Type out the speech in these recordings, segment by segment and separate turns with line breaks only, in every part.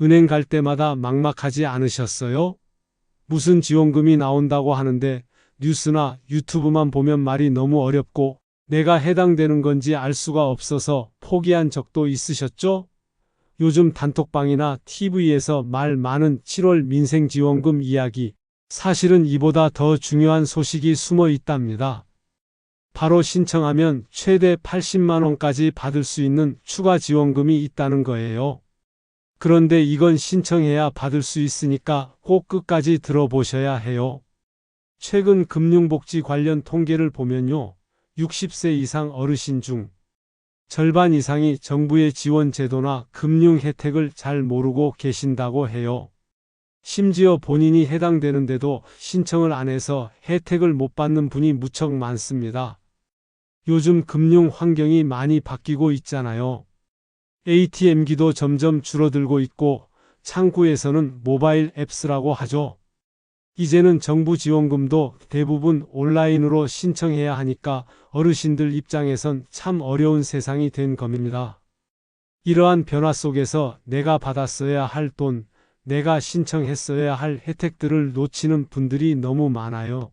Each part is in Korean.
은행 갈 때마다 막막하지 않으셨어요? 무슨 지원금이 나온다고 하는데 뉴스나 유튜브만 보면 말이 너무 어렵고 내가 해당되는 건지 알 수가 없어서 포기한 적도 있으셨죠? 요즘 단톡방이나 TV에서 말 많은 7월 민생지원금 이야기, 사실은 이보다 더 중요한 소식이 숨어 있답니다. 바로 신청하면 최대 80만 원까지 받을 수 있는 추가 지원금이 있다는 거예요. 그런데 이건 신청해야 받을 수 있으니까 꼭 끝까지 들어보셔야 해요. 최근 금융복지 관련 통계를 보면요. 60세 이상 어르신 중 절반 이상이 정부의 지원 제도나 금융 혜택을 잘 모르고 계신다고 해요. 심지어 본인이 해당되는데도 신청을 안 해서 혜택을 못 받는 분이 무척 많습니다. 요즘 금융 환경이 많이 바뀌고 있잖아요. ATM기도 점점 줄어들고 있고 창구에서는 모바일 앱 쓰라고 하죠. 이제는 정부 지원금도 대부분 온라인으로 신청해야 하니까 어르신들 입장에선 참 어려운 세상이 된 겁니다. 이러한 변화 속에서 내가 받았어야 할 돈, 내가 신청했어야 할 혜택들을 놓치는 분들이 너무 많아요.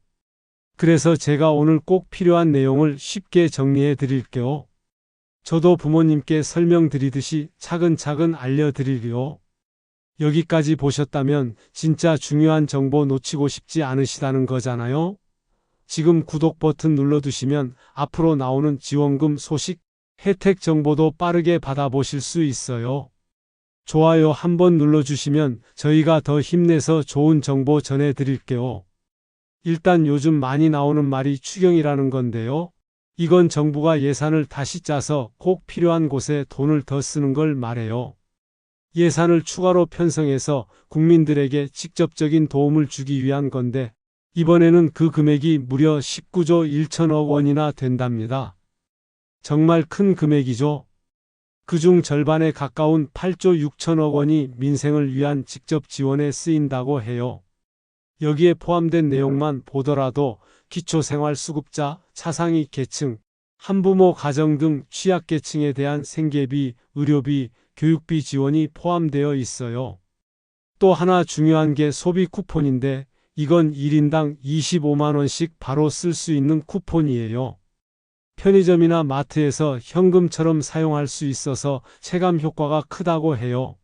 그래서 제가 오늘 꼭 필요한 내용을 쉽게 정리해 드릴게요. 저도 부모님께 설명드리듯이 차근차근 알려드리려. 여기까지 보셨다면 진짜 중요한 정보 놓치고 싶지 않으시다는 거잖아요. 지금 구독 버튼 눌러두시면 앞으로 나오는 지원금 소식, 혜택 정보도 빠르게 받아보실 수 있어요. 좋아요 한번 눌러주시면 저희가 더 힘내서 좋은 정보 전해드릴게요. 일단 요즘 많이 나오는 말이 추경이라는 건데요. 이건 정부가 예산을 다시 짜서 꼭 필요한 곳에 돈을 더 쓰는 걸 말해요. 예산을 추가로 편성해서 국민들에게 직접적인 도움을 주기 위한 건데 이번에는 그 금액이 무려 19조 1천억 원이나 된답니다. 정말 큰 금액이죠. 그중 절반에 가까운 8조 6천억 원이 민생을 위한 직접 지원에 쓰인다고 해요. 여기에 포함된 내용만 보더라도 기초생활수급자, 차상위 계층, 한부모 가정 등 취약계층에 대한 생계비, 의료비, 교육비 지원이 포함되어 있어요. 또 하나 중요한 게 소비 쿠폰인데 이건 1인당 25만 원씩 바로 쓸 수 있는 쿠폰이에요. 편의점이나 마트에서 현금처럼 사용할 수 있어서 체감 효과가 크다고 해요.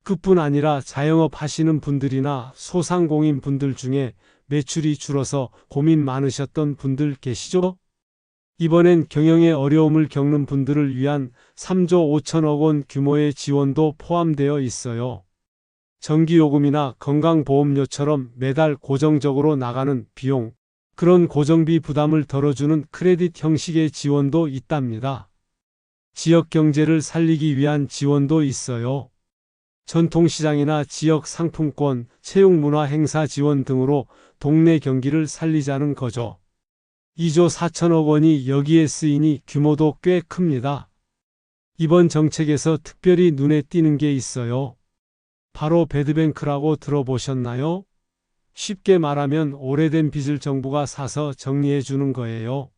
그뿐 아니라 자영업 하시는 분들이나 소상공인 분들 중에 매출이 줄어서 고민 많으셨던 분들 계시죠? 이번엔 경영에 어려움을 겪는 분들을 위한 3조 5천억 원 규모의 지원도 포함되어 있어요. 전기요금이나 건강보험료처럼 매달 고정적으로 나가는 비용, 그런 고정비 부담을 덜어주는 크레딧 형식의 지원도 있답니다. 지역 경제를 살리기 위한 지원도 있어요. 전통시장이나 지역 상품권, 체육문화 행사 지원 등으로 동네 경기를 살리자는 거죠. 2조 4천억 원이 여기에 쓰이니 규모도 꽤 큽니다. 이번 정책에서 특별히 눈에 띄는 게 있어요. 바로 배드뱅크라고 들어보셨나요? 쉽게 말하면 오래된 빚을 정부가 사서 정리해 주는 거예요.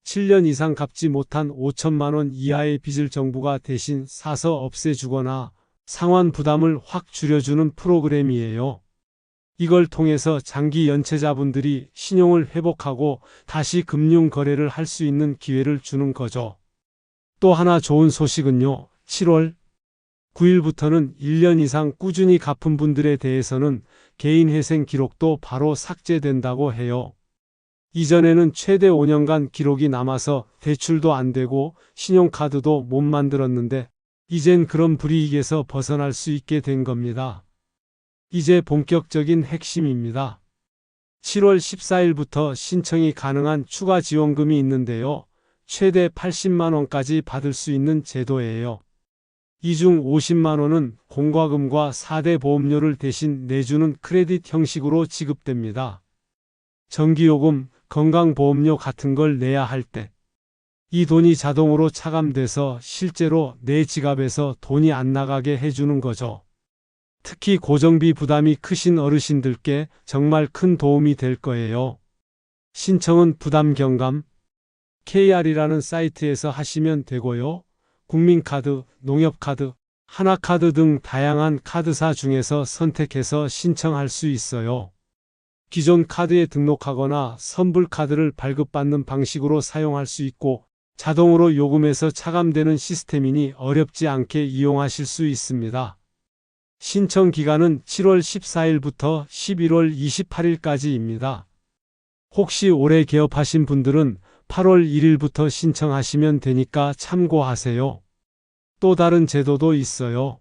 7년 이상 갚지 못한 5천만 원 이하의 빚을 정부가 대신 사서 없애주거나 상환 부담을 확 줄여주는 프로그램이에요. 이걸 통해서 장기 연체자분들이 신용을 회복하고 다시 금융 거래를 할 수 있는 기회를 주는 거죠. 또 하나 좋은 소식은요. 7월 9일부터는 1년 이상 꾸준히 갚은 분들에 대해서는 개인회생 기록도 바로 삭제된다고 해요. 이전에는 최대 5년간 기록이 남아서 대출도 안 되고 신용카드도 못 만들었는데 이젠 그런 불이익에서 벗어날 수 있게 된 겁니다. 이제 본격적인 핵심입니다. 7월 14일부터 신청이 가능한 추가 지원금이 있는데요. 최대 80만 원까지 받을 수 있는 제도예요. 이 중 50만 원은 공과금과 4대 보험료를 대신 내주는 크레딧 형식으로 지급됩니다. 전기요금, 건강보험료 같은 걸 내야 할 때 이 돈이 자동으로 차감돼서 실제로 내 지갑에서 돈이 안 나가게 해주는 거죠. 특히 고정비 부담이 크신 어르신들께 정말 큰 도움이 될 거예요. 신청은 부담 경감 KR이라는 사이트에서 하시면 되고요. 국민카드, 농협카드, 하나카드 등 다양한 카드사 중에서 선택해서 신청할 수 있어요. 기존 카드에 등록하거나 선불 카드를 발급받는 방식으로 사용할 수 있고 자동으로 요금에서 차감되는 시스템이니 어렵지 않게 이용하실 수 있습니다. 신청 기간은 7월 14일부터 11월 28일까지입니다. 혹시 올해 개업하신 분들은 8월 1일부터 신청하시면 되니까 참고하세요. 또 다른 제도도 있어요.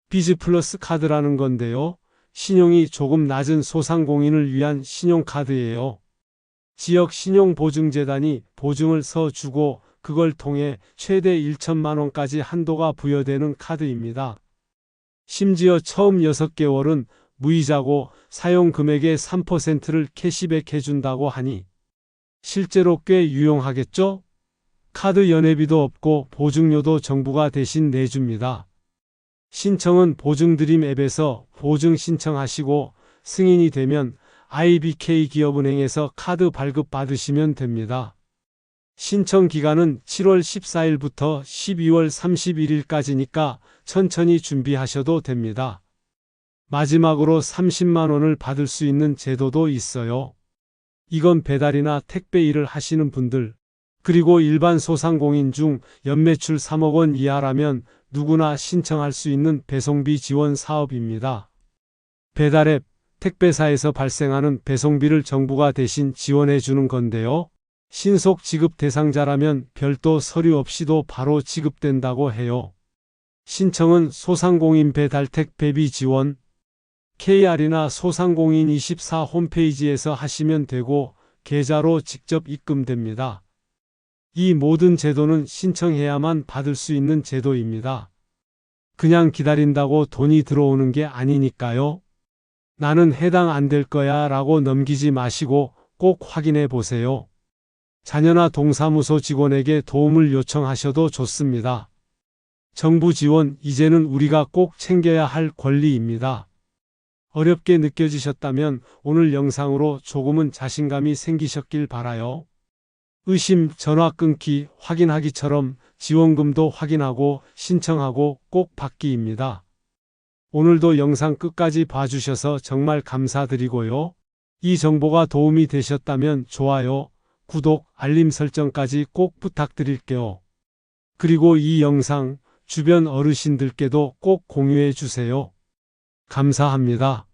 비즈플러스 카드라는 건데요. 신용이 조금 낮은 소상공인을 위한 신용카드예요. 지역 신용보증재단이 보증을 서주고 그걸 통해 최대 1천만 원까지 한도가 부여되는 카드입니다. 심지어 처음 6개월은 무이자고 사용 금액의 3%를 캐시백 해준다고 하니 실제로 꽤 유용하겠죠? 카드 연회비도 없고 보증료도 정부가 대신 내줍니다. 신청은 보증드림 앱에서 보증 신청하시고 승인이 되면 IBK 기업은행에서 카드 발급 받으시면 됩니다. 신청 기간은 7월 14일부터 12월 31일까지니까 천천히 준비하셔도 됩니다. 마지막으로 30만 원을 받을 수 있는 제도도 있어요. 이건 배달이나 택배 일을 하시는 분들, 그리고 일반 소상공인 중 연매출 3억 원 이하라면 누구나 신청할 수 있는 배송비 지원 사업입니다. 배달앱, 택배사에서 발생하는 배송비를 정부가 대신 지원해 주는 건데요. 신속 지급 대상자라면 별도 서류 없이도 바로 지급된다고 해요. 신청은 소상공인 배달 택배비 지원, KR이나 소상공인24 홈페이지에서 하시면 되고 계좌로 직접 입금됩니다. 이 모든 제도는 신청해야만 받을 수 있는 제도입니다. 그냥 기다린다고 돈이 들어오는 게 아니니까요. 나는 해당 안 될 거야 라고 넘기지 마시고 꼭 확인해 보세요. 자녀나 동사무소 직원에게 도움을 요청하셔도 좋습니다. 정부 지원, 이제는 우리가 꼭 챙겨야 할 권리입니다. 어렵게 느껴지셨다면 오늘 영상으로 조금은 자신감이 생기셨길 바라요. 의심, 전화 끊기, 확인하기처럼 지원금도 확인하고 신청하고 꼭 받기입니다. 오늘도 영상 끝까지 봐주셔서 정말 감사드리고요. 이 정보가 도움이 되셨다면 좋아요, 구독, 알림 설정까지 꼭 부탁드릴게요. 그리고 이 영상 주변 어르신들께도 꼭 공유해 주세요. 감사합니다.